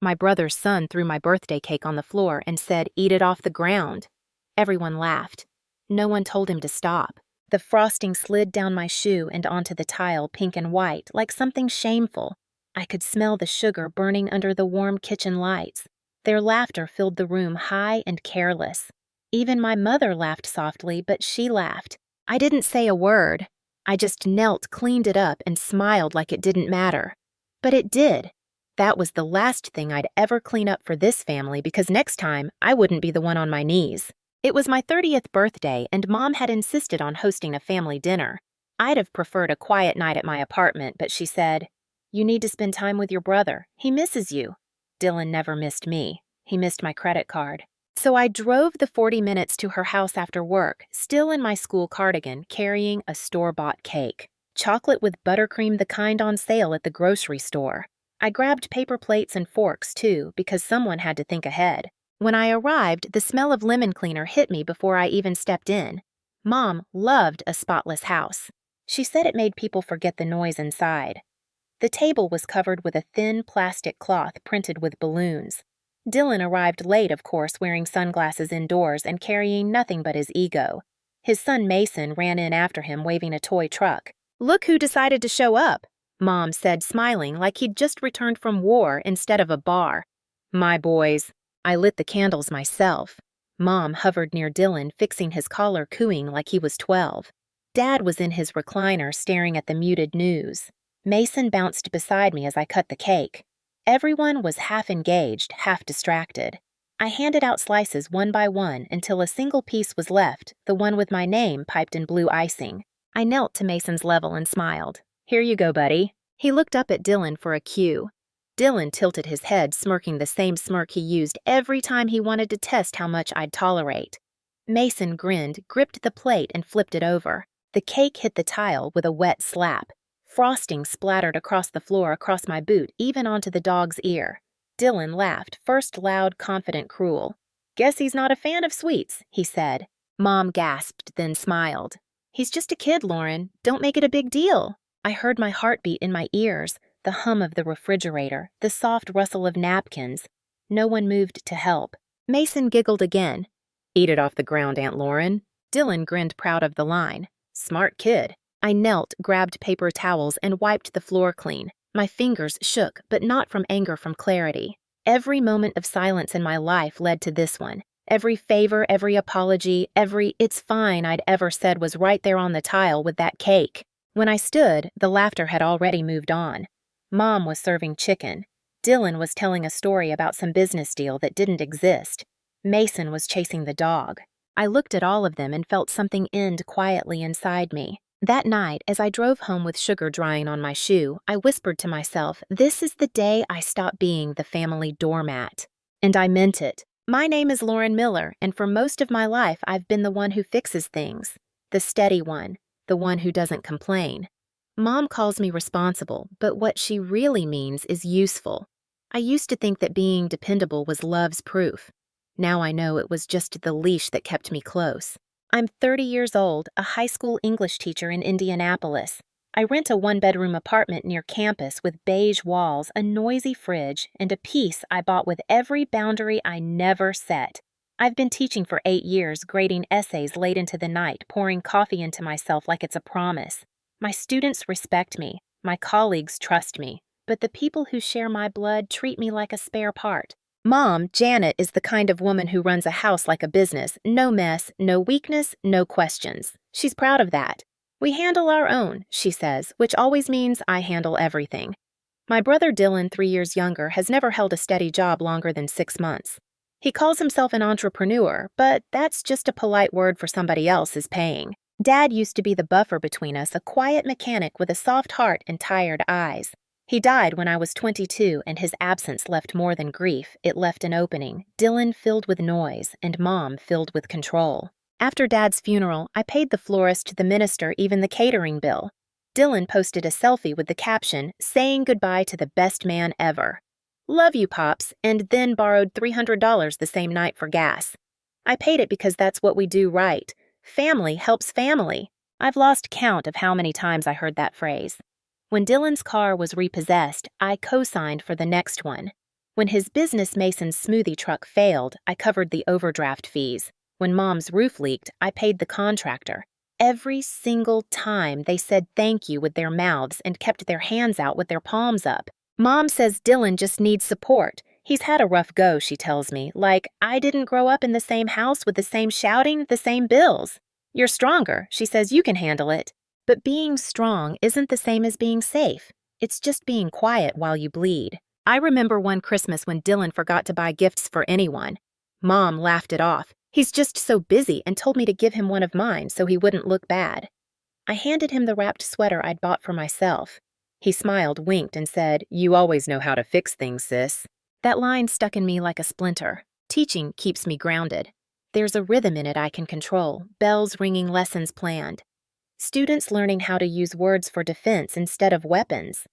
My brother's son threw my birthday cake on the floor and said, "Eat it off the ground." Everyone laughed. No one told him to stop. The frosting slid down my shoe and onto the tile, pink and white, like something shameful. I could smell the sugar burning under the warm kitchen lights. Their laughter filled the room, high and careless. Even my mother laughed softly, but she laughed. I didn't say a word. I just knelt, cleaned it up, and smiled like it didn't matter. But it did. That was the last thing I'd ever clean up for this family, because next time I wouldn't be the one on my knees. It was my 30th birthday, and Mom had insisted on hosting a family dinner. I'd have preferred a quiet night at my apartment, but she said, "You need to spend time with your brother. He misses you." Dylan never missed me. He missed my credit card. So I drove the 40 minutes to her house after work, still in my school cardigan, carrying a store-bought cake. Chocolate with buttercream, the kind on sale at the grocery store. I grabbed paper plates and forks, too, because someone had to think ahead. When I arrived, the smell of lemon cleaner hit me before I even stepped in. Mom loved a spotless house. She said it made people forget the noise inside. The table was covered with a thin plastic cloth printed with balloons. Dylan arrived late, of course, wearing sunglasses indoors and carrying nothing but his ego. His son Mason ran in after him, waving a toy truck. "Look who decided to show up," Mom said, smiling like he'd just returned from war instead of a bar. "My boys." I lit the candles myself. Mom hovered near Dylan, fixing his collar, cooing like he was 12. Dad was in his recliner, staring at the muted news. Mason bounced beside me as I cut the cake. Everyone was half engaged, half distracted. I handed out slices one by one until a single piece was left, the one with my name piped in blue icing. I knelt to Mason's level and smiled. "Here you go, buddy." He looked up at Dylan for a cue. Dylan tilted his head, smirking the same smirk he used every time he wanted to test how much I'd tolerate. Mason grinned, gripped the plate, and flipped it over. The cake hit the tile with a wet slap. Frosting splattered across the floor, across my boot, even onto the dog's ear. Dylan laughed, first loud, confident, cruel. "Guess he's not a fan of sweets," he said. Mom gasped, then smiled. "He's just a kid, Lauren. Don't make it a big deal." I heard my heartbeat in my ears, the hum of the refrigerator, the soft rustle of napkins. No one moved to help. Mason giggled again. "Eat it off the ground, Aunt Lauren." Dylan grinned, proud of the line. "Smart kid." I knelt, grabbed paper towels, and wiped the floor clean. My fingers shook, but not from anger, from clarity. Every moment of silence in my life led to this one. Every favor, every apology, every "it's fine" I'd ever said was right there on the tile with that cake. When I stood, the laughter had already moved on. Mom was serving chicken. Dylan was telling a story about some business deal that didn't exist. Mason was chasing the dog. I looked at all of them and felt something end quietly inside me. That night, as I drove home with sugar drying on my shoe, I whispered to myself, "This is the day I stop being the family doormat." And I meant it. My name is Lauren Miller, and for most of my life I've been the one who fixes things. The steady one. The one who doesn't complain. Mom calls me responsible, but what she really means is useful. I used to think that being dependable was love's proof. Now I know it was just the leash that kept me close. I'm 30 years old, a high school English teacher in Indianapolis. I rent a one-bedroom apartment near campus with beige walls, a noisy fridge, and a peace I bought with every boundary I never set. I've been teaching for 8 years, grading essays late into the night, pouring coffee into myself like it's a promise. My students respect me. My colleagues trust me. But the people who share my blood treat me like a spare part. Mom, Janet, is the kind of woman who runs a house like a business. No mess, no weakness, no questions. She's proud of that. "We handle our own," she says, which always means I handle everything. My brother Dylan, 3 years younger, has never held a steady job longer than 6 months. He calls himself an entrepreneur, but that's just a polite word for somebody else is paying. Dad used to be the buffer between us, a quiet mechanic with a soft heart and tired eyes. He died when I was 22, and his absence left more than grief. It left an opening, Dylan filled with noise, and Mom filled with control. After Dad's funeral, I paid the florist, the minister, even the catering bill. Dylan posted a selfie with the caption, "Saying goodbye to the best man ever." "Love you, Pops," and then borrowed $300 the same night for gas. I paid it because that's what we do right. Family helps family. I've lost count of how many times I heard that phrase. When Dylan's car was repossessed, I co-signed for the next one. When his business Mason's smoothie truck failed, I covered the overdraft fees. When Mom's roof leaked, I paid the contractor. Every single time they said thank you with their mouths and kept their hands out with their palms up. Mom says Dylan just needs support. He's had a rough go, she tells me, like I didn't grow up in the same house with the same shouting, the same bills. You're stronger, she says you can handle it. But being strong isn't the same as being safe. It's just being quiet while you bleed. I remember one Christmas when Dylan forgot to buy gifts for anyone. Mom laughed it off. He's just so busy, and told me to give him one of mine so he wouldn't look bad. I handed him the wrapped sweater I'd bought for myself. He smiled, winked, and said, "You always know how to fix things, sis." That line stuck in me like a splinter. Teaching keeps me grounded. There's a rhythm in it I can control, bells ringing, lessons planned. Students learning how to use words for defense instead of weapons.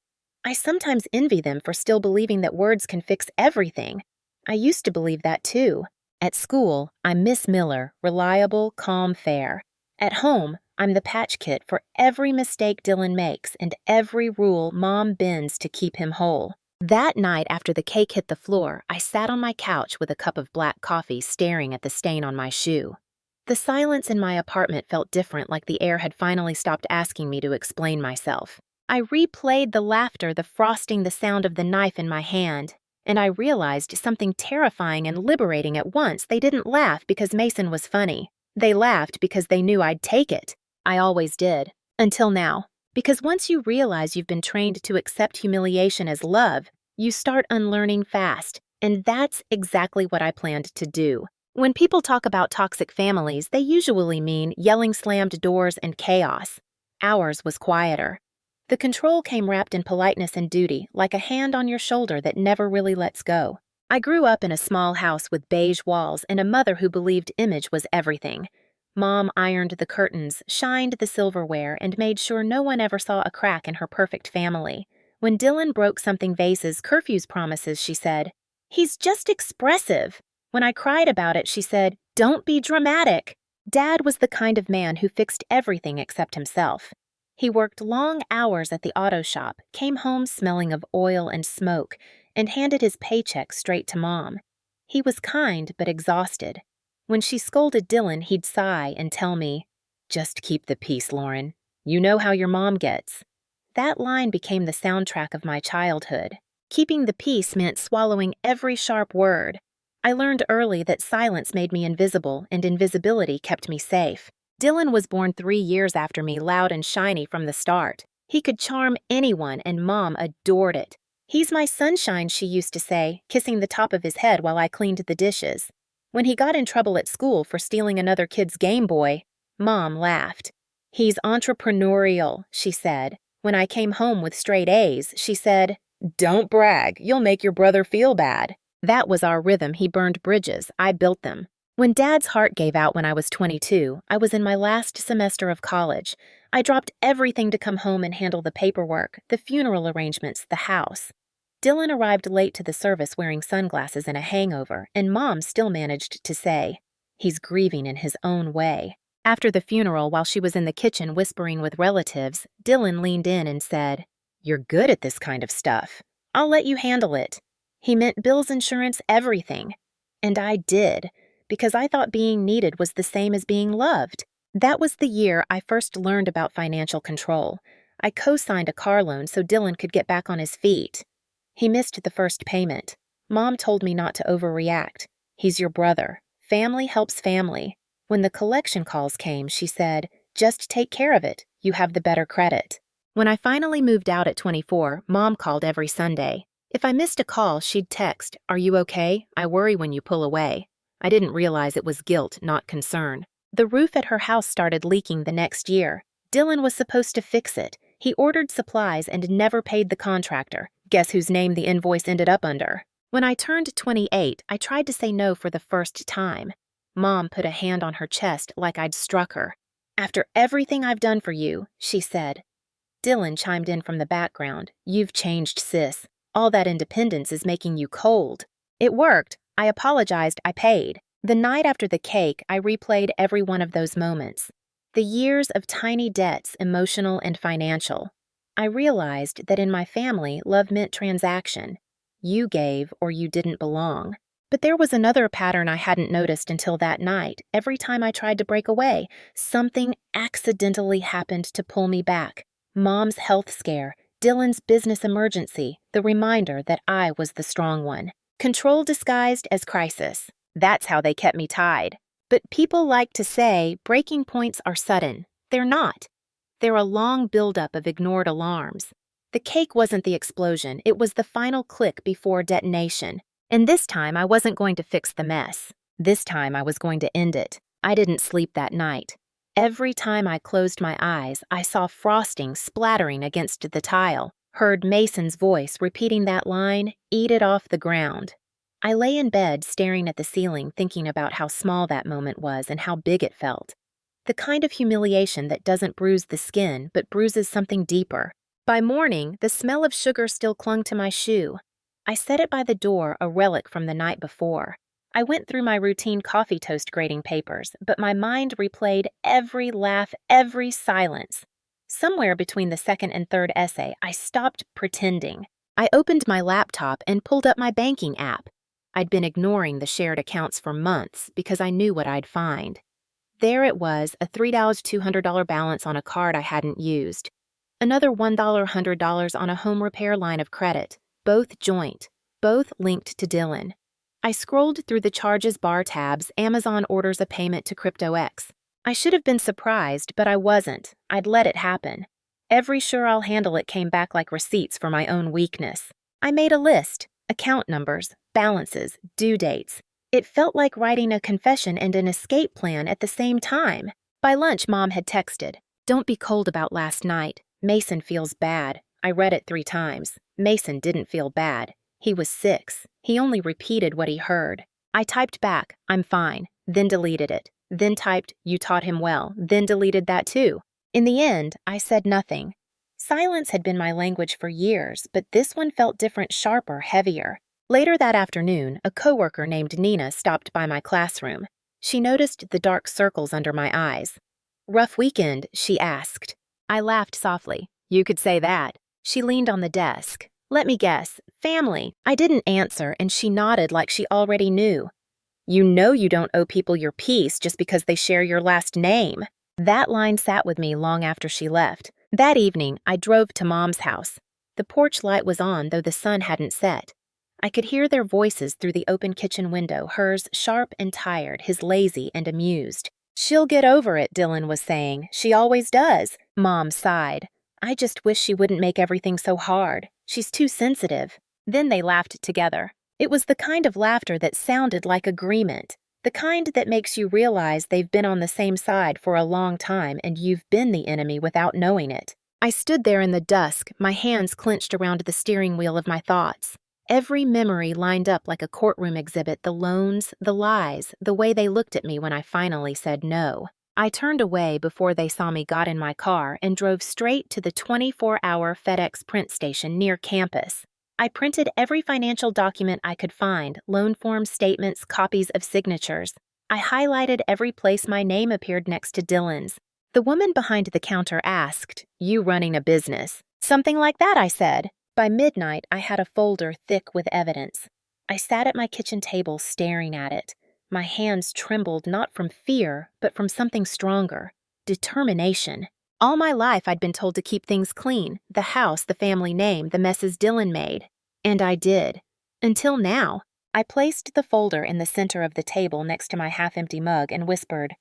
I sometimes envy them for still believing that words can fix everything. I used to believe that too. At school, I'm Miss Miller, reliable, calm, fair. At home, I'm the patch kit for every mistake Dylan makes and every rule Mom bends to keep him whole. That night after the cake hit the floor, I sat on my couch with a cup of black coffee staring at the stain on my shoe. The silence in my apartment felt different, like the air had finally stopped asking me to explain myself. I replayed the laughter, the frosting, the sound of the knife in my hand, and I realized something terrifying and liberating at once. They didn't laugh because Mason was funny. They laughed because they knew I'd take it. I always did. Until now. Because once you realize you've been trained to accept humiliation as love, you start unlearning fast. And that's exactly what I planned to do. When people talk about toxic families, they usually mean yelling, slammed doors, and chaos. Ours was quieter. The control came wrapped in politeness and duty, like a hand on your shoulder that never really lets go. I grew up in a small house with beige walls and a mother who believed image was everything. Mom ironed the curtains, shined the silverware, and made sure no one ever saw a crack in her perfect family. When Dylan broke something vases, curfews, promises, she said, "He's just expressive." When I cried about it, she said, "Don't be dramatic." Dad was the kind of man who fixed everything except himself. He worked long hours at the auto shop, came home smelling of oil and smoke, and handed his paycheck straight to Mom. He was kind but exhausted. When she scolded Dylan, he'd sigh and tell me, "Just keep the peace, Lauren. You know how your mom gets." That line became the soundtrack of my childhood. Keeping the peace meant swallowing every sharp word. I learned early that silence made me invisible, and invisibility kept me safe. Dylan was born 3 years after me, loud and shiny from the start. He could charm anyone, and Mom adored it. "He's my sunshine," she used to say, kissing the top of his head while I cleaned the dishes. When he got in trouble at school for stealing another kid's Game Boy, Mom laughed. "He's entrepreneurial," she said. When I came home with straight A's, she said, "Don't brag, you'll make your brother feel bad." That was our rhythm. He burned bridges, I built them. When Dad's heart gave out when I was 22, I was in my last semester of college. I dropped everything to come home and handle the paperwork, the funeral arrangements, the house. Dylan arrived late to the service wearing sunglasses and a hangover, and Mom still managed to say, "He's grieving in his own way." After the funeral, while she was in the kitchen whispering with relatives, Dylan leaned in and said, "You're good at this kind of stuff. I'll let you handle it." He meant bills, insurance, everything. And I did, because I thought being needed was the same as being loved. That was the year I first learned about financial control. I co-signed a car loan so Dylan could get back on his feet. He missed the first payment. Mom told me not to overreact. "He's your brother. Family helps family." When the collection calls came, she said, "Just take care of it. You have the better credit." When I finally moved out at 24, Mom called every Sunday. If I missed a call, she'd text, "Are you okay? I worry when you pull away." I didn't realize it was guilt, not concern. The roof at her house started leaking the next year. Dylan was supposed to fix it. He ordered supplies and never paid the contractor. Guess whose name the invoice ended up under? When I turned 28, I tried to say no for the first time. Mom put a hand on her chest like I'd struck her. "After everything I've done for you," she said. Dylan chimed in from the background, "You've changed, sis. All that independence is making you cold." It worked. I apologized, I paid. The night after the cake, I replayed every one of those moments. The years of tiny debts, emotional and financial. I realized that in my family, love meant transaction. You gave or you didn't belong. But there was another pattern I hadn't noticed until that night. Every time I tried to break away, something accidentally happened to pull me back. Mom's health scare, Dylan's business emergency, the reminder that I was the strong one. Control disguised as crisis. That's how they kept me tied. But people like to say breaking points are sudden. They're not. They're a long buildup of ignored alarms. The cake wasn't the explosion, it was the final click before detonation. And this time I wasn't going to fix the mess. This time I was going to end it. I didn't sleep that night. Every time I closed my eyes, I saw frosting splattering against the tile, heard Mason's voice repeating that line, "Eat it off the ground." I lay in bed staring at the ceiling thinking about how small that moment was and how big it felt. The kind of humiliation that doesn't bruise the skin but bruises something deeper. By morning, the smell of sugar still clung to my shoe. I set it by the door, a relic from the night before. I went through my routine coffee toast grading papers, but my mind replayed every laugh, every silence. Somewhere between the second and third essay, I stopped pretending. I opened my laptop and pulled up my banking app. I'd been ignoring the shared accounts for months because I knew what I'd find. There it was, a $3,200 balance on a card I hadn't used. Another $100 on a home repair line of credit, both joint, both linked to Dylan. I scrolled through the charges bar tabs. Amazon orders a payment to CryptoX. I should have been surprised, but I wasn't. I'd let it happen. Every sure I'll handle it came back like receipts for my own weakness. I made a list, account numbers, balances, due dates. It felt like writing a confession and an escape plan at the same time. By lunch, Mom had texted, "Don't be cold about last night. Mason feels bad." I read it 3 times. Mason didn't feel bad. He was 6. He only repeated what he heard. I typed back, "I'm fine," then deleted it. Then typed, "You taught him well," then deleted that too. In the end, I said nothing. Silence had been my language for years, but this one felt different, sharper, heavier. Later that afternoon, a coworker named Nina stopped by my classroom. She noticed the dark circles under my eyes. "Rough weekend?" she asked. I laughed softly. "You could say that." She leaned on the desk. "Let me guess. Family." I didn't answer, and she nodded like she already knew. "You know you don't owe people your peace just because they share your last name." That line sat with me long after she left. That evening, I drove to Mom's house. The porch light was on, though the sun hadn't set. I could hear their voices through the open kitchen window, hers sharp and tired, his lazy and amused. "She'll get over it," Dylan was saying. "She always does." Mom sighed. "I just wish she wouldn't make everything so hard. She's too sensitive." Then they laughed together. It was the kind of laughter that sounded like agreement, the kind that makes you realize they've been on the same side for a long time and you've been the enemy without knowing it. I stood there in the dusk, my hands clenched around the steering wheel of my thoughts. Every memory lined up like a courtroom exhibit, the loans, the lies, the way they looked at me when I finally said no. I turned away before they saw me, got in my car, and drove straight to the 24-hour FedEx print station near campus. I printed every financial document I could find, loan forms, statements, copies of signatures. I highlighted every place my name appeared next to Dylan's. The woman behind the counter asked, "You running a business?" "Something like that," I said. By midnight, I had a folder thick with evidence. I sat at my kitchen table staring at it. My hands trembled not from fear, but from something stronger. Determination. All my life I'd been told to keep things clean, the house, the family name, the messes Dylan made. And I did. Until now. I placed the folder in the center of the table next to my half-empty mug and whispered,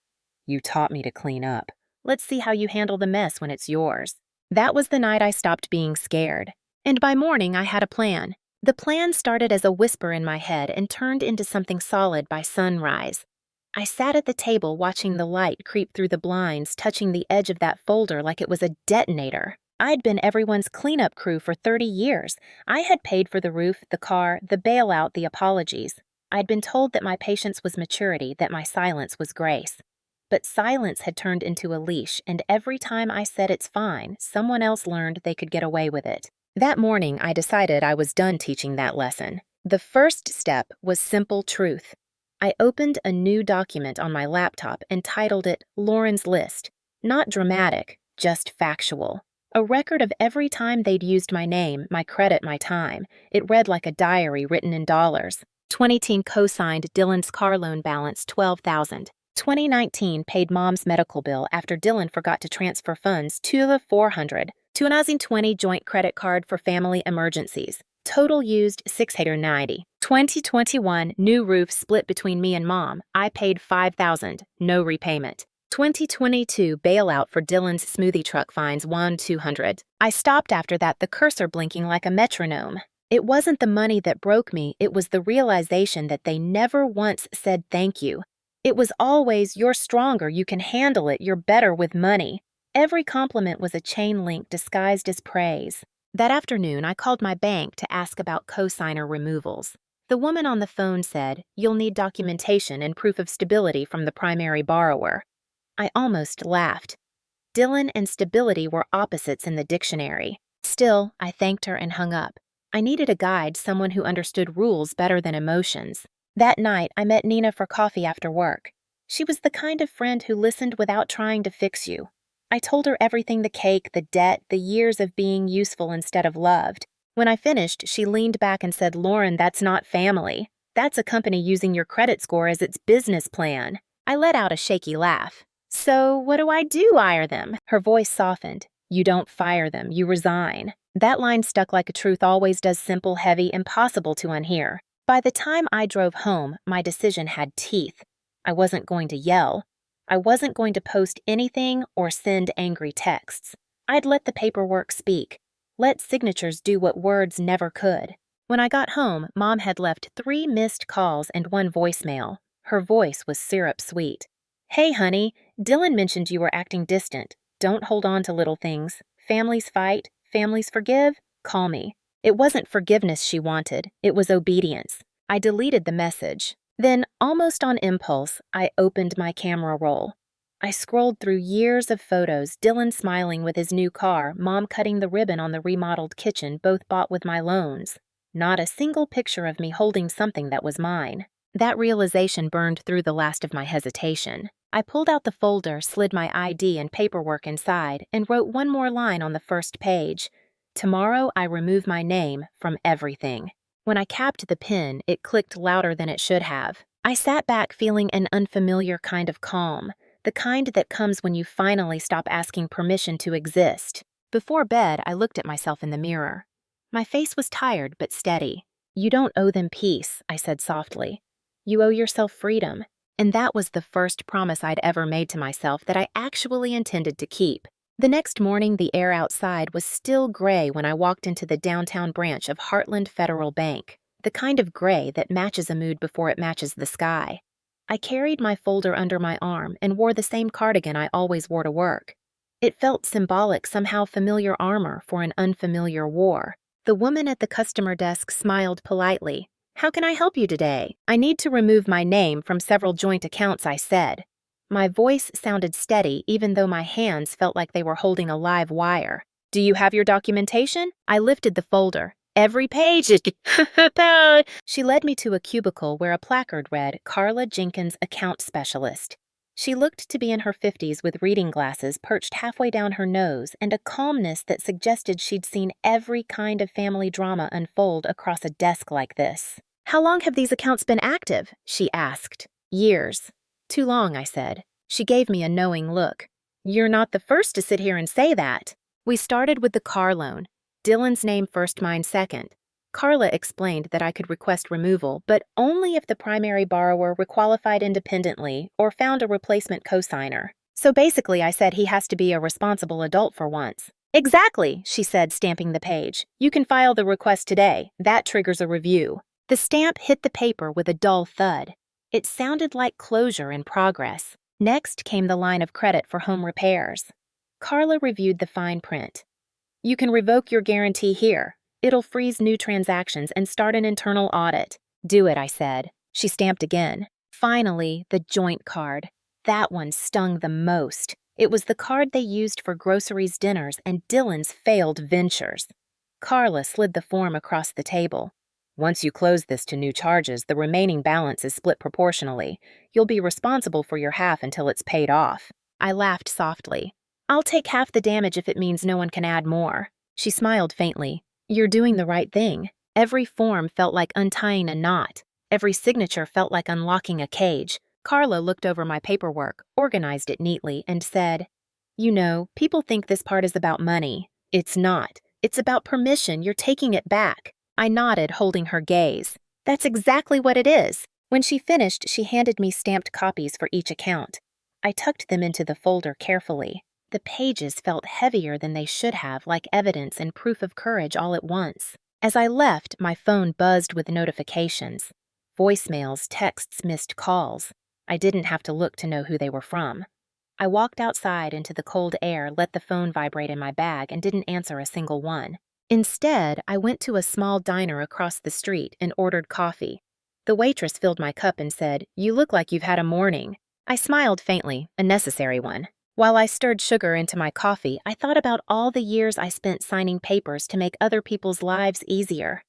"You taught me to clean up. Let's see how you handle the mess when it's yours." That was the night I stopped being scared. And by morning, I had a plan. The plan started as a whisper in my head and turned into something solid by sunrise. I sat at the table watching the light creep through the blinds, touching the edge of that folder like it was a detonator. I'd been everyone's cleanup crew for 30 years. I had paid for the roof, the car, the bailout, the apologies. I'd been told that my patience was maturity, that my silence was grace. But silence had turned into a leash, and every time I said it's fine, someone else learned they could get away with it. That morning, I decided I was done teaching that lesson. The first step was simple truth. I opened a new document on my laptop and titled it Lauren's List. Not dramatic, just factual. A record of every time they'd used my name, my credit, my time. It read like a diary written in dollars. 2010 co-signed Dylan's car loan balance $12,000. 2019 paid mom's medical bill after Dylan forgot to transfer funds to the $400. 2020 joint credit card for family emergencies. Total used $690. 2021 new roof split between me and mom. I paid $5,000. No repayment. 2022 bailout for Dylan's smoothie truck fines $1,200. I stopped after that, the cursor blinking like a metronome. It wasn't the money that broke me, it was the realization that they never once said thank you. It was always, you're stronger, you can handle it, you're better with money. Every compliment was a chain link disguised as praise. That afternoon, I called my bank to ask about cosigner removals. The woman on the phone said, you'll need documentation and proof of stability from the primary borrower. I almost laughed. Dylan and stability were opposites in the dictionary. Still, I thanked her and hung up. I needed a guide, someone who understood rules better than emotions. That night, I met Nina for coffee after work. She was the kind of friend who listened without trying to fix you. I told her everything, the cake, the debt, the years of being useful instead of loved. When I finished, she leaned back and said, Lauren, that's not family. That's a company using your credit score as its business plan. I let out a shaky laugh. So what do I do, fire them? Her voice softened. You don't fire them, you resign. That line stuck like a truth always does, simple, heavy, impossible to unhear. By the time I drove home, my decision had teeth. I wasn't going to yell. I wasn't going to post anything or send angry texts. I'd let the paperwork speak. Let signatures do what words never could. When I got home, Mom had left 3 missed calls and 1 voicemail. Her voice was syrup sweet. Hey, honey, Dylan mentioned you were acting distant. Don't hold on to little things. Families fight, families forgive. Call me. It wasn't forgiveness she wanted. It was obedience. I deleted the message. Then, almost on impulse, I opened my camera roll. I scrolled through years of photos, Dylan smiling with his new car, Mom cutting the ribbon on the remodeled kitchen, both bought with my loans. Not a single picture of me holding something that was mine. That realization burned through the last of my hesitation. I pulled out the folder, slid my ID and paperwork inside, and wrote 1 more line on the first page. Tomorrow I remove my name from everything. When I capped the pen, it clicked louder than it should have. I sat back feeling an unfamiliar kind of calm, the kind that comes when you finally stop asking permission to exist. Before bed, I looked at myself in the mirror. My face was tired but steady. You don't owe them peace, I said softly. You owe yourself freedom. And that was the first promise I'd ever made to myself that I actually intended to keep. The next morning, the air outside was still gray when I walked into the downtown branch of Heartland Federal Bank, the kind of gray that matches a mood before it matches the sky. I carried my folder under my arm and wore the same cardigan I always wore to work. It felt symbolic, somehow familiar armor for an unfamiliar war. The woman at the customer desk smiled politely. How can I help you today? I need to remove my name from several joint accounts, I said. My voice sounded steady even though my hands felt like they were holding a live wire. Do you have your documentation? I lifted the folder. Every page is... She led me to a cubicle where a placard read, Carla Jenkins, Account Specialist. She looked to be in her 50s with reading glasses perched halfway down her nose and a calmness that suggested she'd seen every kind of family drama unfold across a desk like this. How long have these accounts been active? She asked. Years. Too long, I said. She gave me a knowing look. You're not the first to sit here and say that. We started with the car loan. Dylan's name first, mine second. Carla explained that I could request removal, but only if the primary borrower requalified independently or found a replacement cosigner. So basically, I said he has to be a responsible adult for once. Exactly, she said, stamping the page. You can file the request today. That triggers a review. The stamp hit the paper with a dull thud. It sounded like closure in progress. Next came the line of credit for home repairs. Carla reviewed the fine print. You can revoke your guarantee here. It'll freeze new transactions and start an internal audit. Do it, I said. She stamped again. Finally, the joint card. That one stung the most. It was the card they used for groceries, dinners, and Dylan's failed ventures. Carla slid the form across the table. Once you close this to new charges, the remaining balance is split proportionally. You'll be responsible for your half until it's paid off. I laughed softly. I'll take half the damage if it means no one can add more. She smiled faintly. You're doing the right thing. Every form felt like untying a knot. Every signature felt like unlocking a cage. Carla looked over my paperwork, organized it neatly, and said, You know, people think this part is about money. It's not. It's about permission. You're taking it back. I nodded, holding her gaze. That's exactly what it is. When she finished, she handed me stamped copies for each account. I tucked them into the folder carefully. The pages felt heavier than they should have, like evidence and proof of courage all at once. As I left, my phone buzzed with notifications. Voicemails, texts, missed calls. I didn't have to look to know who they were from. I walked outside into the cold air, let the phone vibrate in my bag, and didn't answer a single one. Instead, I went to a small diner across the street and ordered coffee. The waitress filled my cup and said, You look like you've had a morning. I smiled faintly, a necessary one. While I stirred sugar into my coffee, I thought about all the years I spent signing papers to make other people's lives easier.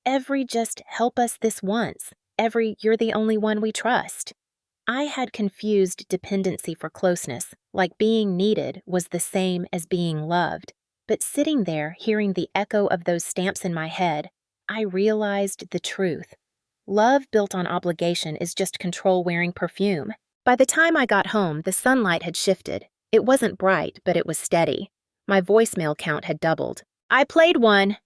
Every just help us this once. Every you're the only one we trust. I had confused dependency for closeness, like being needed was the same as being loved. But sitting there, hearing the echo of those stamps in my head, I realized the truth. Love built on obligation is just control wearing perfume. By the time I got home, the sunlight had shifted. It wasn't bright, but it was steady. My voicemail count had doubled. I played one.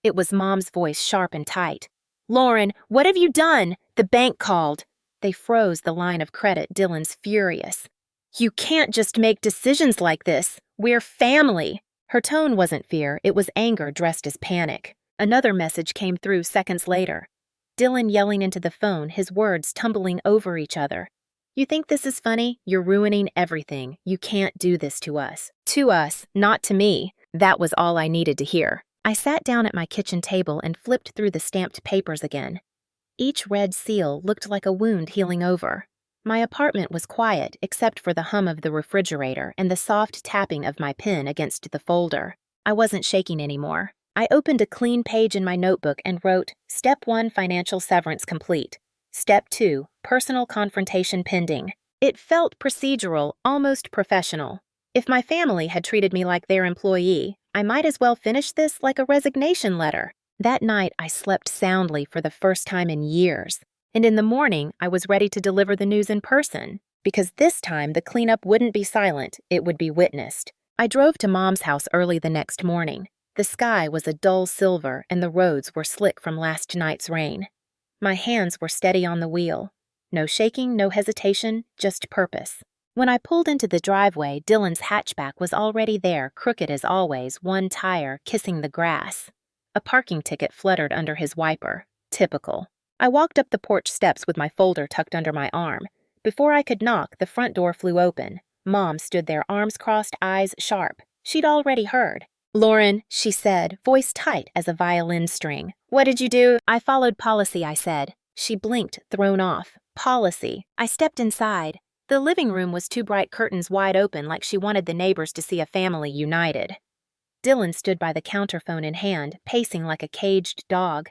It was Mom's voice, sharp and tight. Lauren, what have you done? The bank called. They froze the line of credit. Dylan's furious. You can't just make decisions like this. We're family. Her tone wasn't fear, it was anger dressed as panic. Another message came through seconds later. Dylan yelling into the phone, his words tumbling over each other. You think this is funny? You're ruining everything. You can't do this to us. To us, not to me. That was all I needed to hear. I sat down at my kitchen table and flipped through the stamped papers again. Each red seal looked like a wound healing over. My apartment was quiet except for the hum of the refrigerator and the soft tapping of my pen against the folder. I wasn't shaking anymore. I opened a clean page in my notebook and wrote, Step 1, financial severance complete. Step 2, personal confrontation pending. It felt procedural, almost professional. If my family had treated me like their employee, I might as well finish this like a resignation letter. That night, I slept soundly for the first time in years. And in the morning, I was ready to deliver the news in person. Because this time, the cleanup wouldn't be silent, it would be witnessed. I drove to Mom's house early the next morning. The sky was a dull silver and the roads were slick from last night's rain. My hands were steady on the wheel. No shaking, no hesitation, just purpose. When I pulled into the driveway, Dylan's hatchback was already there, crooked as always, one tire kissing the grass. A parking ticket fluttered under his wiper. Typical. I walked up the porch steps with my folder tucked under my arm. Before I could knock, the front door flew open. Mom stood there, arms crossed, eyes sharp. She'd already heard. Lauren, she said, voice tight as a violin string. What did you do? I followed policy, I said. She blinked, thrown off. Policy. I stepped inside. The living room was two bright curtains wide open like she wanted the neighbors to see a family united. Dylan stood by the counterphone in hand, pacing like a caged dog.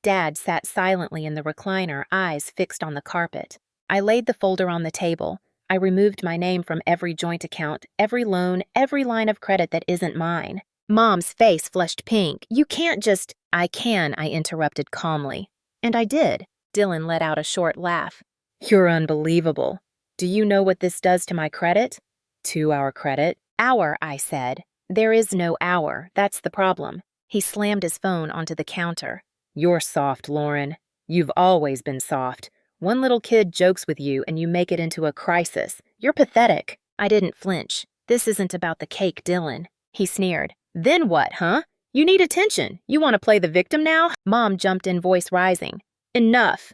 Dad sat silently in the recliner, eyes fixed on the carpet. I laid the folder on the table. I removed my name from every joint account, every loan, every line of credit that isn't mine. Mom's face flushed pink. You can't just... I can, I interrupted calmly. And I did. Dylan let out a short laugh. You're unbelievable. Do you know what this does to my credit? To our credit? Our, I said. There is no our. That's the problem. He slammed his phone onto the counter. You're soft, Lauren. You've always been soft. One little kid jokes with you and you make it into a crisis. You're pathetic. I didn't flinch. This isn't about the cake, Dylan. He sneered. Then what, huh? You need attention. You want to play the victim now? Mom jumped in, voice rising. Enough.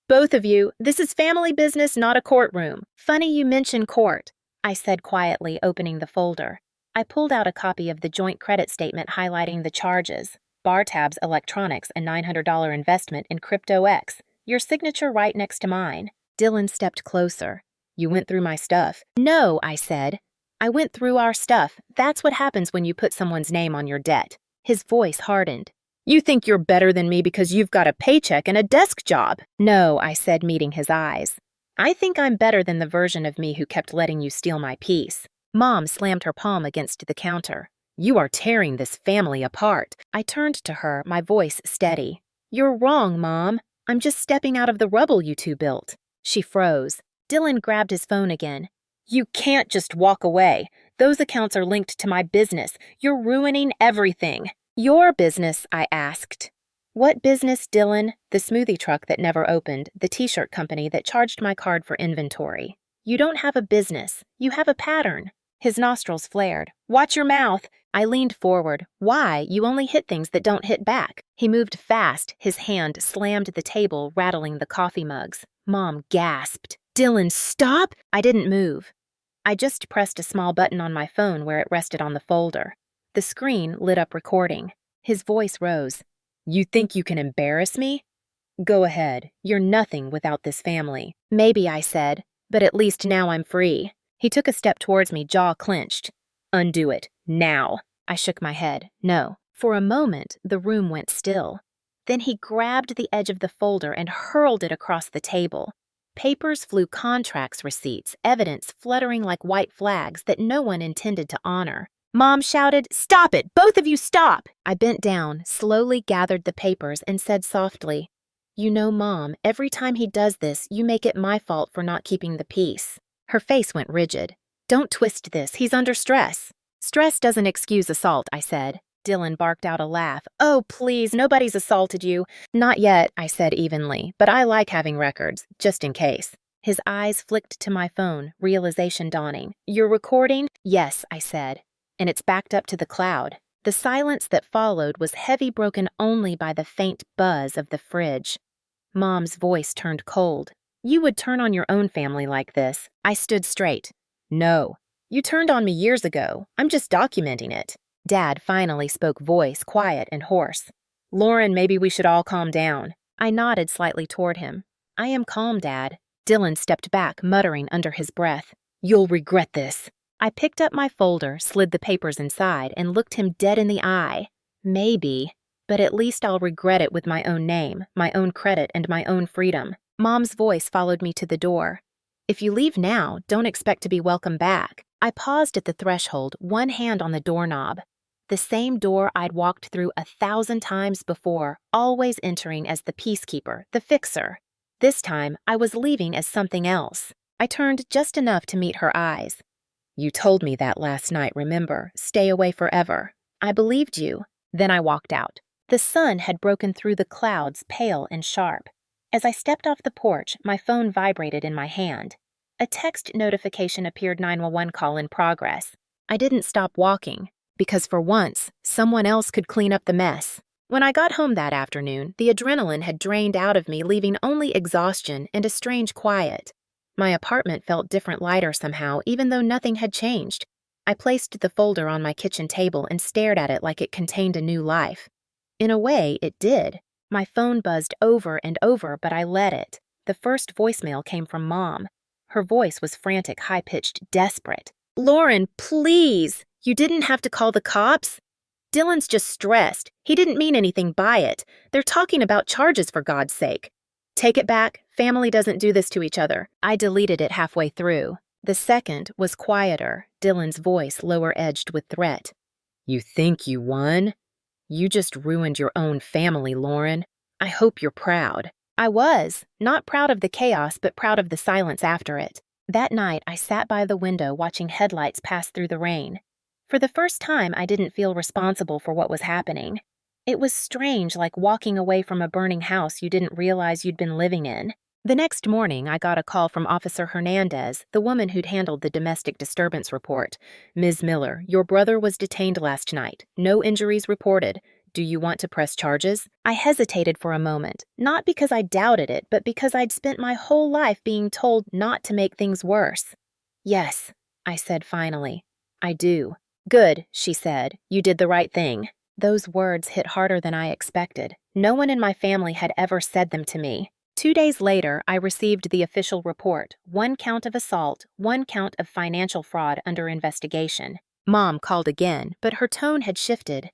Both of you, this is family business, not a courtroom. Funny you mention court, I said quietly, opening the folder. I pulled out a copy of the joint credit statement highlighting the charges. Bartab's Electronics, a $900 investment in CryptoX. Your signature right next to mine. Dylan stepped closer. You went through my stuff. No, I said. I went through our stuff. That's what happens when you put someone's name on your debt. His voice hardened. You think you're better than me because you've got a paycheck and a desk job. No, I said, meeting his eyes. I think I'm better than the version of me who kept letting you steal my peace. Mom slammed her palm against the counter. You are tearing this family apart. I turned to her, my voice steady. You're wrong, Mom. I'm just stepping out of the rubble you two built. She froze. Dylan grabbed his phone again. You can't just walk away. Those accounts are linked to my business. You're ruining everything. Your business, I asked. What business, Dylan? The smoothie truck that never opened, the t-shirt company that charged my card for inventory. You don't have a business. You have a pattern. His nostrils flared. Watch your mouth. I leaned forward. Why? You only hit things that don't hit back. He moved fast. His hand slammed the table, rattling the coffee mugs. Mom gasped. Dylan, stop! I didn't move. I just pressed a small button on my phone where it rested on the folder. The screen lit up recording. His voice rose. You think you can embarrass me? Go ahead. You're nothing without this family. Maybe, I said, but at least now I'm free. He took a step towards me, jaw clenched. Undo it. Now. I shook my head. No. For a moment, the room went still. Then he grabbed the edge of the folder and hurled it across the table. Papers flew, contracts, receipts, evidence fluttering like white flags that no one intended to honor. Mom shouted, Stop it! Both of you stop! I bent down, slowly gathered the papers, and said softly, You know, Mom, every time he does this, you make it my fault for not keeping the peace. Her face went rigid. Don't twist this. He's under stress. Stress doesn't excuse assault, I said. Dylan barked out a laugh. Oh, please, nobody's assaulted you. Not yet, I said evenly, but I like having records, just in case. His eyes flicked to my phone, realization dawning. You're recording? Yes, I said. And it's backed up to the cloud. The silence that followed was heavy, broken only by the faint buzz of the fridge. Mom's voice turned cold. You would turn on your own family like this. I stood straight. No. You turned on me years ago. I'm just documenting it. Dad finally spoke, voice quiet and hoarse. Lauren, maybe we should all calm down. I nodded slightly toward him. I am calm, Dad. Dylan stepped back, muttering under his breath. You'll regret this. I picked up my folder, slid the papers inside, and looked him dead in the eye. Maybe, but at least I'll regret it with my own name, my own credit, and my own freedom. Mom's voice followed me to the door. If you leave now, don't expect to be welcome back. I paused at the threshold, one hand on the doorknob. The same door I'd walked through 1,000 times before, always entering as the peacekeeper, the fixer. This time, I was leaving as something else. I turned just enough to meet her eyes. You told me that last night, remember? Stay away forever. I believed you. Then I walked out. The sun had broken through the clouds, pale and sharp. As I stepped off the porch, my phone vibrated in my hand. A text notification appeared, 911 call in progress. I didn't stop walking, because for once, someone else could clean up the mess. When I got home that afternoon, the adrenaline had drained out of me, leaving only exhaustion and a strange quiet. My apartment felt different, lighter somehow, even though nothing had changed. I placed the folder on my kitchen table and stared at it like it contained a new life. In a way, it did. My phone buzzed over and over, but I let it. The first voicemail came from Mom. Her voice was frantic, high-pitched, desperate. Lauren, please! You didn't have to call the cops? Dylan's just stressed. He didn't mean anything by it. They're talking about charges, for God's sake. Take it back. Family doesn't do this to each other. I deleted it halfway through. The second was quieter, Dylan's voice lower-edged with threat. You think you won? You just ruined your own family, Lauren. I hope you're proud. I was, not proud of the chaos, but proud of the silence after it. That night, I sat by the window watching headlights pass through the rain. For the first time, I didn't feel responsible for what was happening. It was strange, like walking away from a burning house you didn't realize you'd been living in. The next morning, I got a call from Officer Hernandez, the woman who'd handled the domestic disturbance report. Ms. Miller, your brother was detained last night. No injuries reported. Do you want to press charges? I hesitated for a moment, not because I doubted it, but because I'd spent my whole life being told not to make things worse. Yes, I said finally. I do. Good, she said. You did the right thing. Those words hit harder than I expected. No one in my family had ever said them to me. 2 days later, I received the official report, 1 count of assault, 1 count of financial fraud under investigation. Mom called again, but her tone had shifted.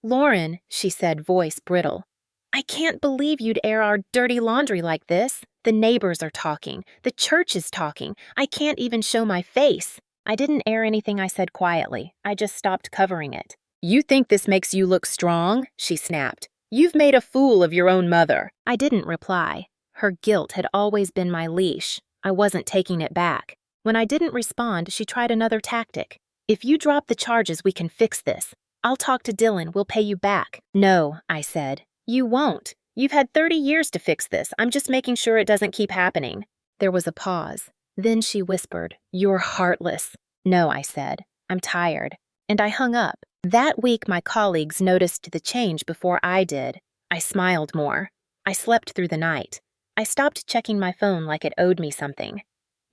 Lauren, she said, voice brittle. I can't believe you'd air our dirty laundry like this. The neighbors are talking. The church is talking. I can't even show my face. I didn't air anything I said quietly. I just stopped covering it. "You think this makes you look strong?" she snapped. "You've made a fool of your own mother." I didn't reply. Her guilt had always been my leash. I wasn't taking it back. When I didn't respond, she tried another tactic. "If you drop the charges, we can fix this. I'll talk to Dylan. We'll pay you back." "No," I said. "You won't. You've had 30 years to fix this. I'm just making sure it doesn't keep happening." There was a pause. Then she whispered, "You're heartless." "No," I said. "I'm tired." And I hung up. That week, my colleagues noticed the change before I did. I smiled more. I slept through the night. I stopped checking my phone like it owed me something.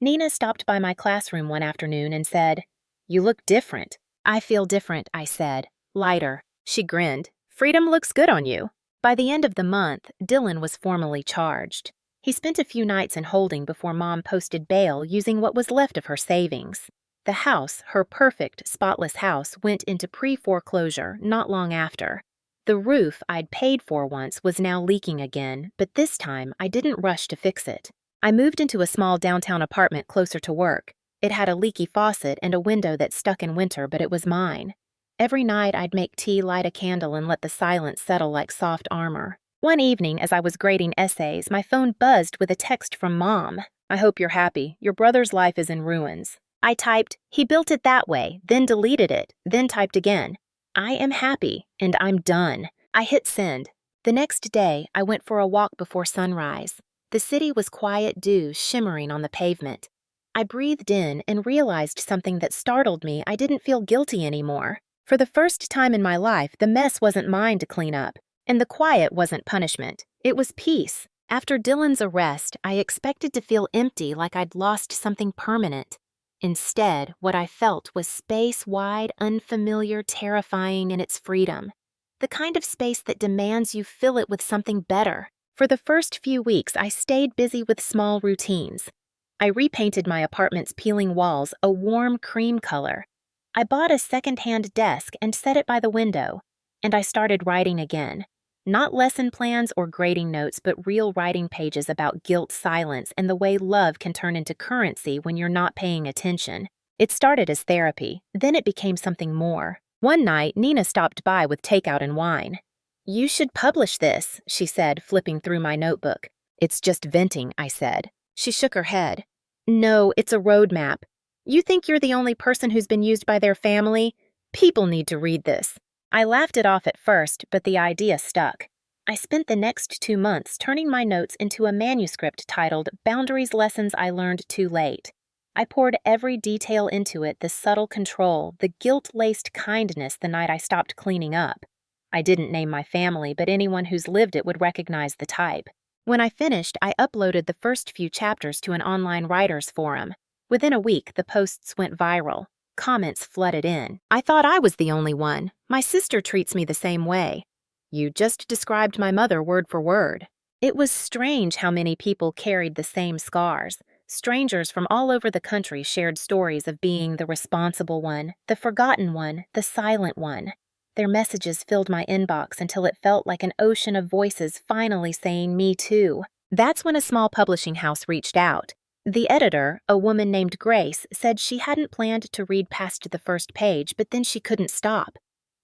Nina stopped by my classroom one afternoon and said, "You look different." "I feel different," I said. "Lighter." She grinned. "Freedom looks good on you." By the end of the month, Dylan was formally charged. He spent a few nights in holding before Mom posted bail using what was left of her savings. The house, her perfect, spotless house, went into pre-foreclosure not long after. The roof I'd paid for once was now leaking again, but this time I didn't rush to fix it. I moved into a small downtown apartment closer to work. It had a leaky faucet and a window that stuck in winter, but it was mine. Every night I'd make tea, light a candle, and let the silence settle like soft armor. One evening, as I was grading essays, my phone buzzed with a text from Mom. "I hope you're happy. Your brother's life is in ruins." I typed, "He built it that way," then deleted it, then typed again. "I am happy, and I'm done." I hit send. The next day, I went for a walk before sunrise. The city was quiet dew shimmering on the pavement. I breathed in and realized something that startled me. I didn't feel guilty anymore. For the first time in my life, the mess wasn't mine to clean up, and the quiet wasn't punishment. It was peace. After Dylan's arrest, I expected to feel empty, like I'd lost something permanent. Instead, what I felt was space-wide, unfamiliar, terrifying in its freedom. The kind of space that demands you fill it with something better. For the first few weeks, I stayed busy with small routines. I repainted my apartment's peeling walls a warm cream color. I bought a second-hand desk and set it by the window, and I started writing again. Not lesson plans or grading notes, but real writing pages about guilt, silence, and the way love can turn into currency when you're not paying attention. It started as therapy, then it became something more. One night, Nina stopped by with takeout and wine. "You should publish this," she said, flipping through my notebook. "It's just venting," I said. She shook her head. "No, it's a roadmap. You think you're the only person who's been used by their family? People need to read this." I laughed it off at first, but the idea stuck. I spent the next 2 months turning my notes into a manuscript titled "Boundaries Lessons I Learned Too Late." I poured every detail into it, the subtle control, the guilt-laced kindness the night I stopped cleaning up. I didn't name my family, but anyone who's lived it would recognize the type. When I finished, I uploaded the first few chapters to an online writers' forum. Within a week, the posts went viral. Comments flooded in. I thought I was the only one. My sister treats me the same way. "You just described my mother word for word." It was strange how many people carried the same scars. Strangers from all over the country shared stories of being the responsible one, the forgotten one, the silent one. Their messages filled my inbox until it felt like an ocean of voices finally saying "me too." That's when a small publishing house reached out. The editor, a woman named Grace, said she hadn't planned to read past the first page, but then she couldn't stop.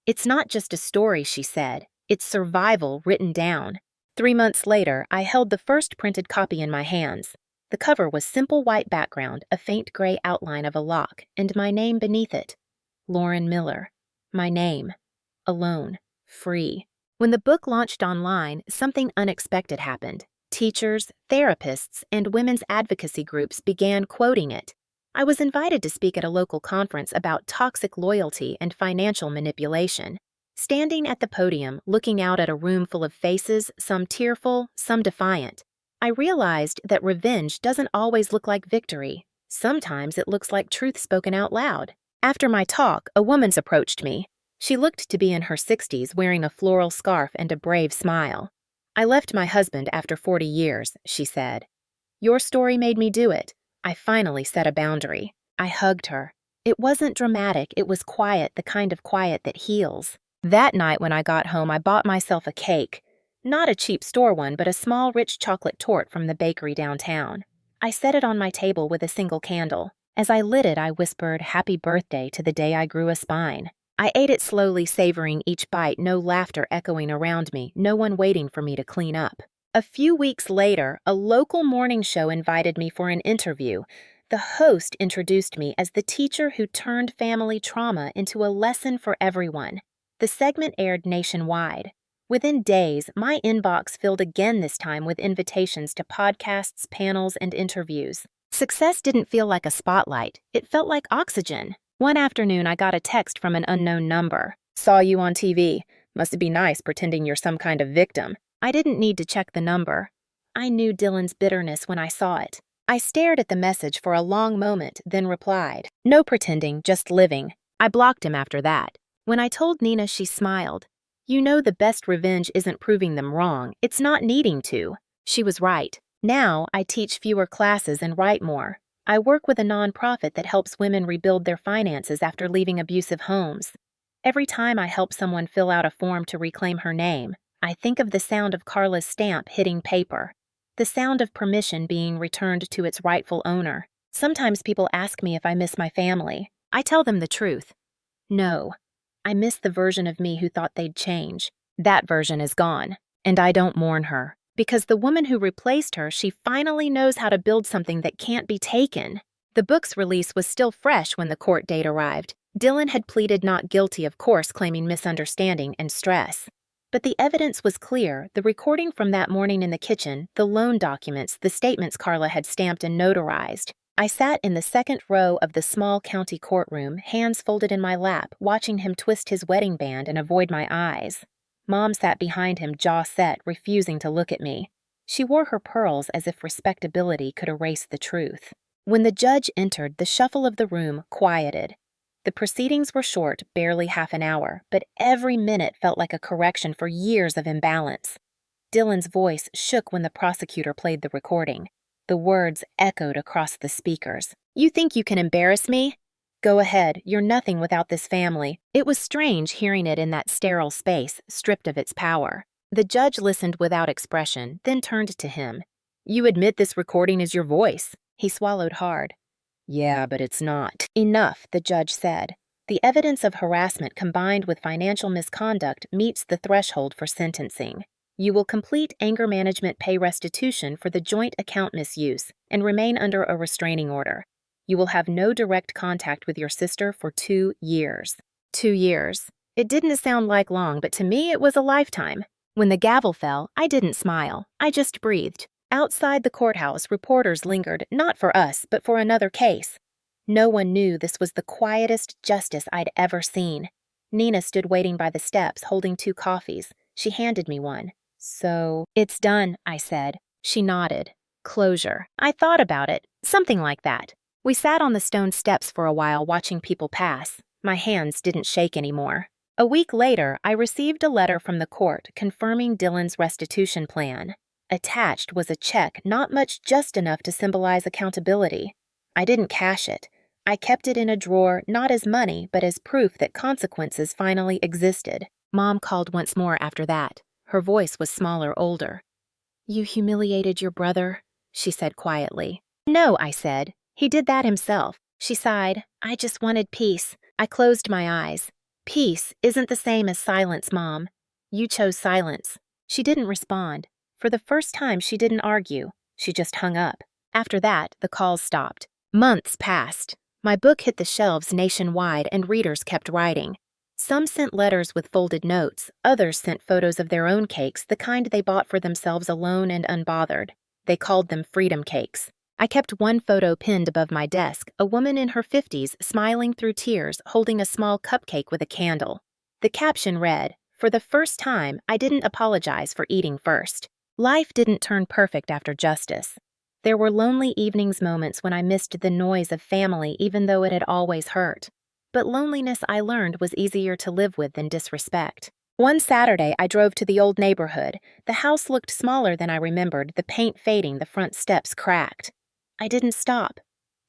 "It's not just a story," she said. "It's survival written down." 3 months later, I held the first printed copy in my hands. The cover was simple white background, a faint gray outline of a lock, and my name beneath it. Lauren Miller. My name. Alone. Free. When the book launched online, something unexpected happened. Teachers, therapists, and women's advocacy groups began quoting it. I was invited to speak at a local conference about toxic loyalty and financial manipulation. Standing at the podium, looking out at a room full of faces, some tearful, some defiant, I realized that revenge doesn't always look like victory. Sometimes it looks like truth spoken out loud. After my talk, a woman's approached me. She looked to be in her 60s, wearing a floral scarf and a brave smile. "I left my husband after 40 years, she said. "Your story made me do it. I finally set a boundary." I hugged her. It wasn't dramatic, it was quiet, the kind of quiet that heals. That night when I got home, I bought myself a cake. Not a cheap store one, but a small, rich chocolate torte from the bakery downtown. I set it on my table with a single candle. As I lit it, I whispered, "Happy birthday to the day I grew a spine." I ate it slowly, savoring each bite, no laughter echoing around me, no one waiting for me to clean up. A few weeks later, a local morning show invited me for an interview. The host introduced me as the teacher who turned family trauma into a lesson for everyone. The segment aired nationwide. Within days, my inbox filled again, this time with invitations to podcasts, panels, and interviews. Success didn't feel like a spotlight. It felt like oxygen. One afternoon, I got a text from an unknown number. "Saw you on TV. Must be nice pretending you're some kind of victim." I didn't need to check the number. I knew Dylan's bitterness when I saw it. I stared at the message for a long moment, then replied, "No pretending, just living." I blocked him after that. When I told Nina, she smiled. "You know, the best revenge isn't proving them wrong, it's not needing to." She was right. Now, I teach fewer classes and write more. I work with a nonprofit that helps women rebuild their finances after leaving abusive homes. Every time I help someone fill out a form to reclaim her name, I think of the sound of Carla's stamp hitting paper, the sound of permission being returned to its rightful owner. Sometimes people ask me if I miss my family. I tell them the truth. No, I miss the version of me who thought they'd change. That version is gone, and I don't mourn her. Because the woman who replaced her, she finally knows how to build something that can't be taken. The book's release was still fresh when the court date arrived. Dylan had pleaded not guilty, of course, claiming misunderstanding and stress. But the evidence was clear: the recording from that morning in the kitchen, the loan documents, the statements Carla had stamped and notarized. I sat in the second row of the small county courtroom, hands folded in my lap, watching him twist his wedding band and avoid my eyes. Mom sat behind him, jaw set, refusing to look at me. She wore her pearls as if respectability could erase the truth. When the judge entered, the shuffle of the room quieted. The proceedings were short, barely half an hour, but every minute felt like a correction for years of imbalance. Dylan's voice shook when the prosecutor played the recording. The words echoed across the speakers. "You think you can embarrass me? Go ahead, you're nothing without this family." It was strange hearing it in that sterile space, stripped of its power. The judge listened without expression, then turned to him. "You admit this recording is your voice?" He swallowed hard. "Yeah, but it's not." "Enough," the judge said. "The evidence of harassment combined with financial misconduct meets the threshold for sentencing. You will complete anger management pay restitution for the joint account misuse and remain under a restraining order. You will have no direct contact with your sister for 2 years. 2 years. It didn't sound like long, but to me it was a lifetime. When the gavel fell, I didn't smile. I just breathed. Outside the courthouse, reporters lingered, not for us, but for another case. No one knew this was the quietest justice I'd ever seen. Nina stood waiting by the steps, holding 2 coffees. She handed me one. "So, it's done," I said. She nodded. "Closure. I thought about it. Something like that." We sat on the stone steps for a while, watching people pass. My hands didn't shake anymore. A week later, I received a letter from the court confirming Dylan's restitution plan. Attached was a check, not much, just enough to symbolize accountability. I didn't cash it. I kept it in a drawer, not as money, but as proof that consequences finally existed. Mom called once more after that. Her voice was smaller, older. "You humiliated your brother," she said quietly. "No," I said. "He did that himself." She sighed. "I just wanted peace." I closed my eyes. "Peace isn't the same as silence, Mom. You chose silence." She didn't respond. For the first time, she didn't argue. She just hung up. After that, the calls stopped. Months passed. My book hit the shelves nationwide, and readers kept writing. Some sent letters with folded notes. Others sent photos of their own cakes, the kind they bought for themselves alone and unbothered. They called them freedom cakes. I kept one photo pinned above my desk, a woman in her 50s, smiling through tears, holding a small cupcake with a candle. The caption read, "For the first time, I didn't apologize for eating first." Life didn't turn perfect after justice. There were lonely evenings, moments when I missed the noise of family even though it had always hurt. But loneliness, I learned, was easier to live with than disrespect. One Saturday, I drove to the old neighborhood. The house looked smaller than I remembered, the paint fading, the front steps cracked. I didn't stop.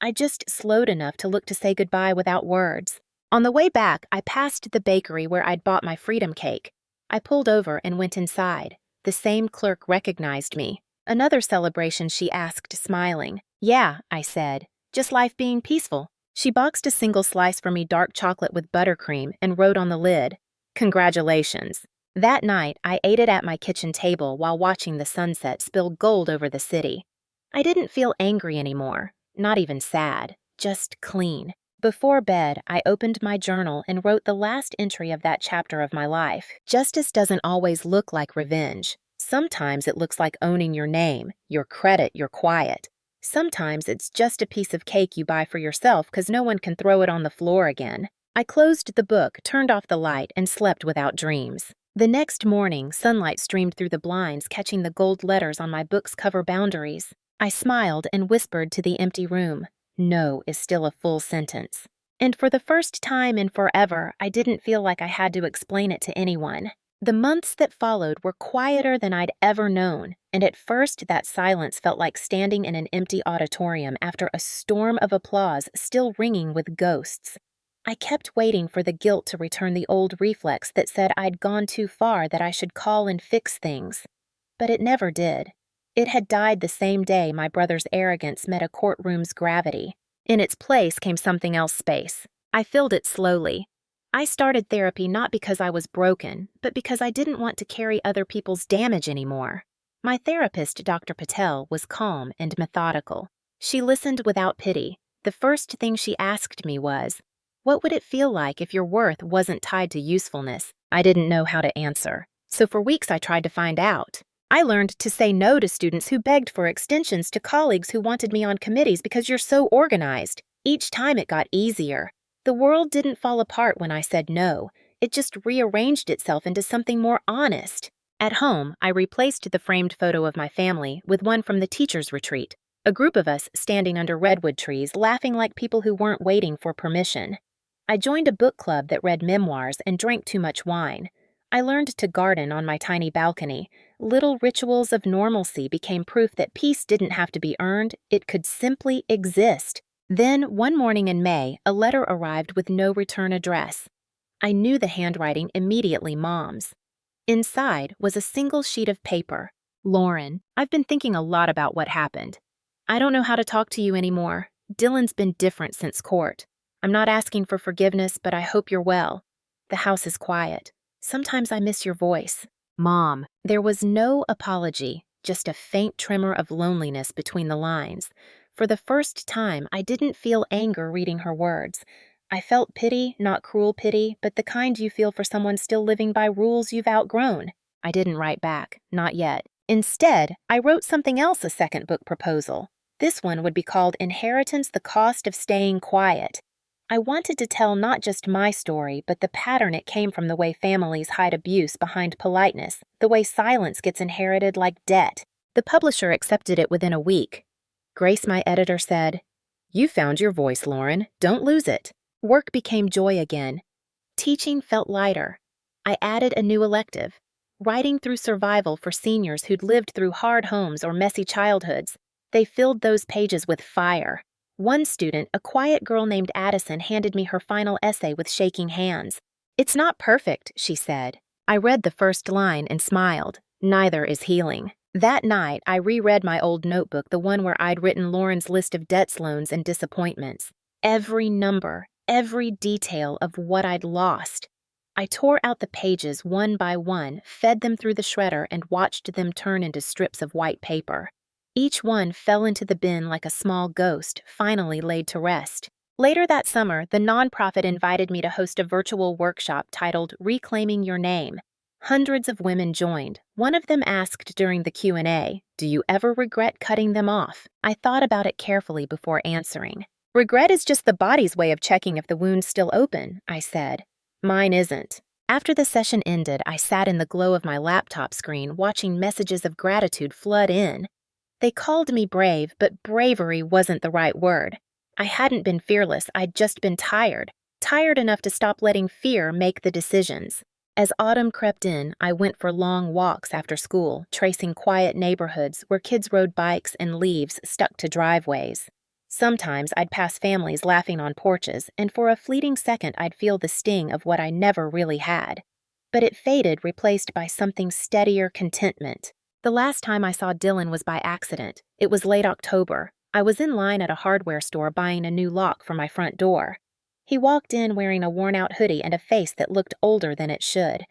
I just slowed enough to look to say goodbye without words. On the way back, I passed the bakery where I'd bought my freedom cake. I pulled over and went inside. The same clerk recognized me. "Another celebration?" she asked, smiling. "Yeah," I said. Just life being peaceful. She boxed a single slice for me, dark chocolate with buttercream, and wrote on the lid, "Congratulations." That night, I ate it at my kitchen table while watching the sunset spill gold over the city. I didn't feel angry anymore, not even sad, just clean. Before bed, I opened my journal and wrote the last entry of that chapter of my life. Justice doesn't always look like revenge. Sometimes it looks like owning your name, your credit, your quiet. Sometimes it's just a piece of cake you buy for yourself because no one can throw it on the floor again. I closed the book, turned off the light, and slept without dreams. The next morning, sunlight streamed through the blinds, catching the gold letters on my book's cover boundaries. I smiled and whispered to the empty room, "No is still a full sentence." And for the first time in forever, I didn't feel like I had to explain it to anyone. The months that followed were quieter than I'd ever known, and at first that silence felt like standing in an empty auditorium after a storm of applause still ringing with ghosts. I kept waiting for the guilt to return, the old reflex that said I'd gone too far, that I should call and fix things. But it never did. It had died the same day my brother's arrogance met a courtroom's gravity. In its place came something else, space. I filled it slowly. I started therapy not because I was broken, but because I didn't want to carry other people's damage anymore. My therapist, Dr. Patel, was calm and methodical. She listened without pity. The first thing she asked me was, "What would it feel like if your worth wasn't tied to usefulness?" I didn't know how to answer, so for weeks I tried to find out. I learned to say no to students who begged for extensions, to colleagues who wanted me on committees because you're so organized. Each time it got easier. The world didn't fall apart when I said no. It just rearranged itself into something more honest. At home, I replaced the framed photo of my family with one from the teacher's retreat, a group of us standing under redwood trees, laughing like people who weren't waiting for permission. I joined a book club that read memoirs and drank too much wine. I learned to garden on my tiny balcony. Little rituals of normalcy became proof that peace didn't have to be earned, it could simply exist. Then, one morning in May, a letter arrived with no return address. I knew the handwriting immediately, Mom's. Inside was a single sheet of paper. "Lauren, I've been thinking a lot about what happened. I don't know how to talk to you anymore. Dylan's been different since court. I'm not asking for forgiveness, but I hope you're well. The house is quiet. Sometimes I miss your voice. Mom." There was no apology, just a faint tremor of loneliness between the lines. For the first time, I didn't feel anger reading her words. I felt pity, not cruel pity, but the kind you feel for someone still living by rules you've outgrown. I didn't write back, not yet. Instead, I wrote something else, a second book proposal. This one would be called Inheritance: The Cost of Staying Quiet. I wanted to tell not just my story, but the pattern it came from, the way families hide abuse behind politeness, the way silence gets inherited like debt. The publisher accepted it within a week. Grace, my editor, said, "You found your voice, Lauren. Don't lose it." Work became joy again. Teaching felt lighter. I added a new elective, writing through survival for seniors who'd lived through hard homes or messy childhoods. They filled those pages with fire. One student, a quiet girl named Addison, handed me her final essay with shaking hands. "It's not perfect," she said. I read the first line and smiled. Neither is healing. That night, I reread my old notebook, the one where I'd written Lauren's list of debts, loans, and disappointments. Every number, every detail of what I'd lost. I tore out the pages one by one, fed them through the shredder, and watched them turn into strips of white paper. Each one fell into the bin like a small ghost, finally laid to rest. Later that summer, the nonprofit invited me to host a virtual workshop titled Reclaiming Your Name. Hundreds of women joined. One of them asked during the Q&A, "Do you ever regret cutting them off?" I thought about it carefully before answering. "Regret is just the body's way of checking if the wound's still open," I said. "Mine isn't." After the session ended, I sat in the glow of my laptop screen, watching messages of gratitude flood in. They called me brave, but bravery wasn't the right word. I hadn't been fearless, I'd just been tired. Tired enough to stop letting fear make the decisions. As autumn crept in, I went for long walks after school, tracing quiet neighborhoods where kids rode bikes and leaves stuck to driveways. Sometimes I'd pass families laughing on porches, and for a fleeting second I'd feel the sting of what I never really had. But it faded, replaced by something steadier: contentment. The last time I saw Dylan was by accident. It was late October. I was in line at a hardware store buying a new lock for my front door. He walked in wearing a worn-out hoodie and a face that looked older than it should.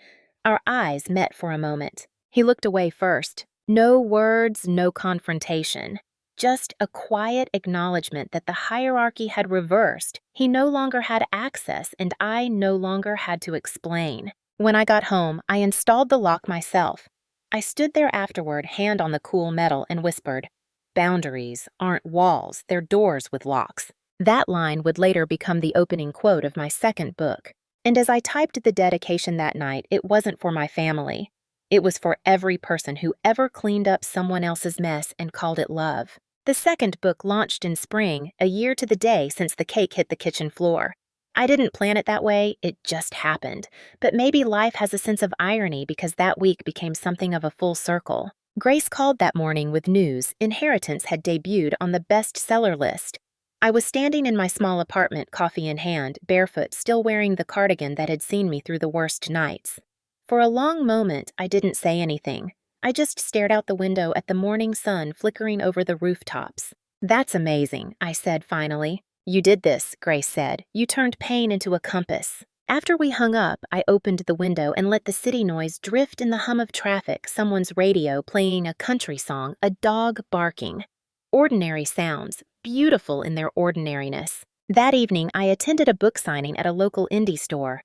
Our eyes met for a moment. He looked away first. No words, no confrontation. Just a quiet acknowledgement that the hierarchy had reversed. He no longer had access, and I no longer had to explain. When I got home, I installed the lock myself. I stood there afterward, hand on the cool metal, and whispered, "Boundaries aren't walls, they're doors with locks." That line would later become the opening quote of my second book. And as I typed the dedication that night, it wasn't for my family. It was for every person who ever cleaned up someone else's mess and called it love. The second book launched in spring, a year to the day since the cake hit the kitchen floor. I didn't plan it that way, it just happened. But maybe life has a sense of irony because that week became something of a full circle. Grace called that morning with news Inheritance had debuted on the bestseller list. I was standing in my small apartment, coffee in hand, barefoot, still wearing the cardigan that had seen me through the worst nights. For a long moment, I didn't say anything. I just stared out the window at the morning sun flickering over the rooftops. "That's amazing," I said finally. "You did this," Grace said. "You turned pain into a compass." After we hung up, I opened the window and let the city noise drift in the hum of traffic, someone's radio playing a country song, a dog barking. Ordinary sounds, beautiful in their ordinariness. That evening, I attended a book signing at a local indie store.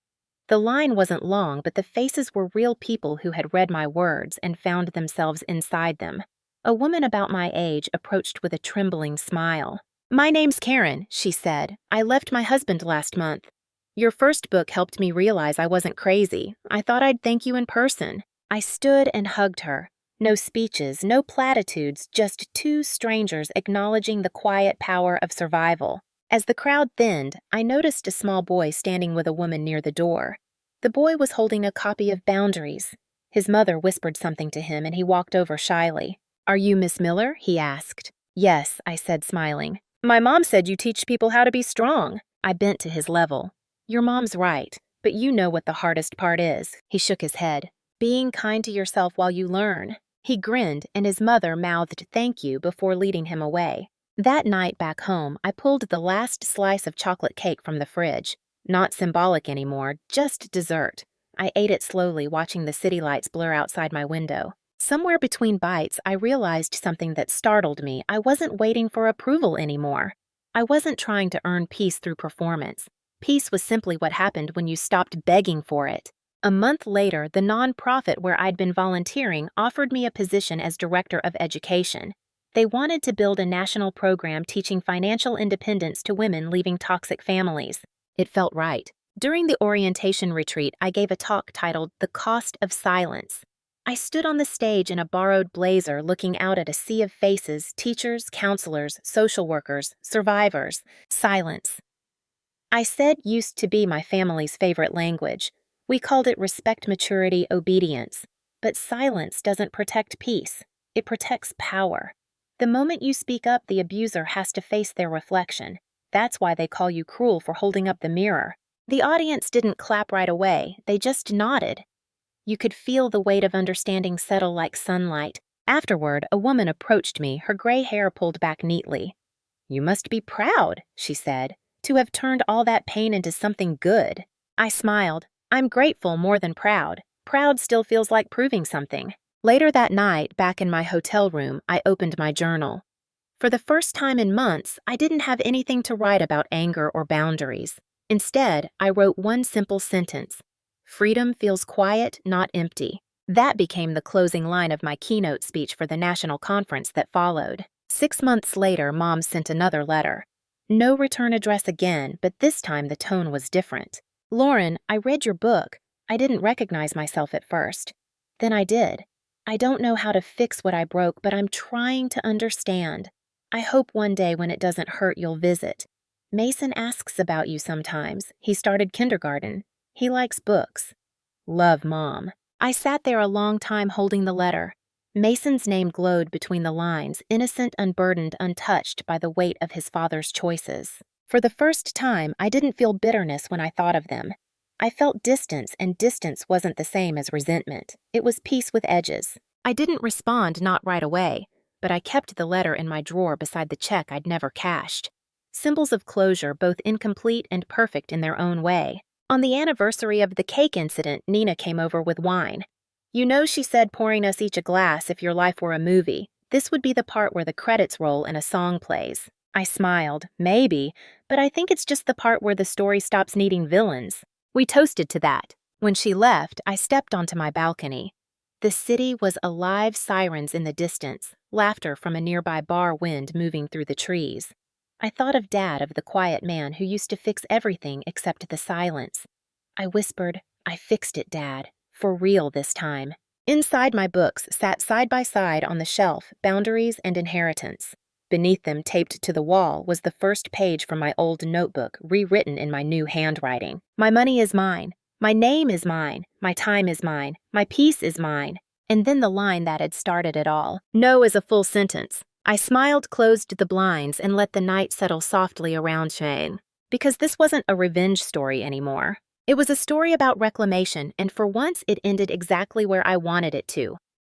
The line wasn't long, but the faces were real people who had read my words and found themselves inside them. A woman about my age approached with a trembling smile. "My name's Karen," she said. "I left my husband last month. Your first book helped me realize I wasn't crazy. I thought I'd thank you in person." I stood and hugged her. No speeches, no platitudes, just two strangers acknowledging the quiet power of survival. As the crowd thinned, I noticed a small boy standing with a woman near the door. The boy was holding a copy of Boundaries. His mother whispered something to him and he walked over shyly. "Are you Miss Miller?" he asked. "Yes," I said, smiling. "My mom said you teach people how to be strong." I bent to his level. "Your mom's right, but you know what the hardest part is." He shook his head. "Being kind to yourself while you learn." He grinned, and his mother mouthed thank you before leading him away. That night back home, I pulled the last slice of chocolate cake from the fridge. Not symbolic anymore, just dessert. I ate it slowly, watching the city lights blur outside my window. Somewhere between bites, I realized something that startled me. I wasn't waiting for approval anymore. I wasn't trying to earn peace through performance. Peace was simply what happened when you stopped begging for it. A month later, the nonprofit where I'd been volunteering offered me a position as director of education. They wanted to build a national program teaching financial independence to women leaving toxic families. It felt right. During the orientation retreat, I gave a talk titled "The Cost of Silence." I stood on the stage in a borrowed blazer looking out at a sea of faces, teachers, counselors, social workers, survivors. Silence. I said used to be my family's favorite language. We called it respect, maturity, obedience. But silence doesn't protect peace. It protects power. The moment you speak up, the abuser has to face their reflection. That's why they call you cruel for holding up the mirror. The audience didn't clap right away. They just nodded. You could feel the weight of understanding settle like sunlight. Afterward, a woman approached me, her gray hair pulled back neatly. "You must be proud," she said, "to have turned all that pain into something good." I smiled. "I'm grateful more than proud. Proud still feels like proving something." Later that night, back in my hotel room, I opened my journal. For the first time in months, I didn't have anything to write about anger or boundaries. Instead, I wrote one simple sentence. "Freedom feels quiet, not empty." That became the closing line of my keynote speech for the national conference that followed. 6 months later, Mom sent another letter. No return address again, but this time the tone was different. "Lauren, I read your book. I didn't recognize myself at first. Then I did. I don't know how to fix what I broke, but I'm trying to understand. I hope one day when it doesn't hurt, you'll visit. Mason asks about you sometimes. He started kindergarten. He likes books. Love, Mom." I sat there a long time holding the letter. Mason's name glowed between the lines, innocent, unburdened, untouched by the weight of his father's choices. For the first time, I didn't feel bitterness when I thought of them. I felt distance, and distance wasn't the same as resentment. It was peace with edges. I didn't respond, not right away. but I kept the letter in my drawer beside the check I'd never cashed. Symbols of closure, both incomplete and perfect in their own way. On the anniversary of the cake incident, Nina came over with wine. You know, she said, pouring us each a glass if your life were a movie. This would be the part where the credits roll and a song plays. I smiled. Maybe, but I think it's just the part where the story stops needing villains. We toasted to that. When she left, I stepped onto my balcony. The city was alive, sirens in the distance, laughter from a nearby bar wind moving through the trees. I thought of Dad, of the quiet man who used to fix everything except the silence. I whispered, "I fixed it, Dad. For real this time." Inside, my books sat side by side on the shelf, Boundaries and Inheritance. Beneath them, taped to the wall, was the first page from my old notebook, rewritten in my new handwriting. My money is mine. My name is mine. My time is mine. My peace is mine. And then the line that had started it all. No is a full sentence. I smiled, closed the blinds, and let the night settle softly around Shane. Because this wasn't a revenge story anymore. It was a story about reclamation, and for once it ended exactly where I wanted it to,